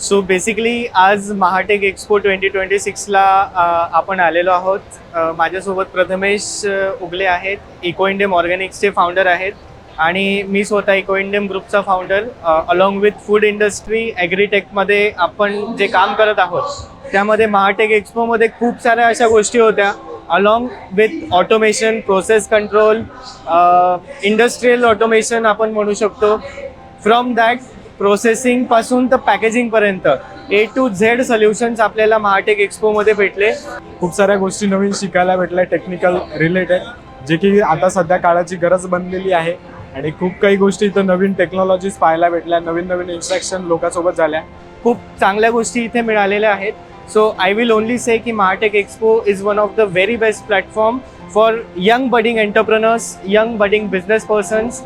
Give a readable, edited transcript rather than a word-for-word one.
So basically आज महाटेक expo 2026ला आपण आलेलो आहोत. माझ्यासोबत प्रथमेश उगले आहेत, इको इंडियम ऑर्गॅनिक्सचे फाउंडर आहेत आणि मी स्वतः इको इंडियम ग्रुपचा founder. Along with food industry ॲग्रीटेकमध्ये आपण जे काम करत आहोत त्यामध्ये महाटेक एक्सपोमध्ये खूप साऱ्या अशा गोष्टी होत्या. Along with automation, process control, industrial automation आपण म्हणू शकतो. फ्रॉम दॅट प्रोसेसिंग पासून तर पॅकेजिंगपर्यंत A to Z सोल्युशन्स आपल्याला महाटेक एक्सपोमध्ये भेटले. खूप साऱ्या गोष्टी नवीन शिकायला भेटल्या टेक्निकल रिलेटेड, जे की आता सध्या काळाची गरज बनलेली आहे. आणि खूप काही गोष्टी इथं नवीन टेक्नॉलॉजीज पाहायला भेटल्या, नवीन नवीन इंस्ट्रक्शन लोकांसोबत झाल्या. खूप चांगल्या गोष्टी इथे मिळालेल्या आहेत. So I will only say की Mahatech Expo is one of the very best platform for young budding entrepreneurs, young budding business persons.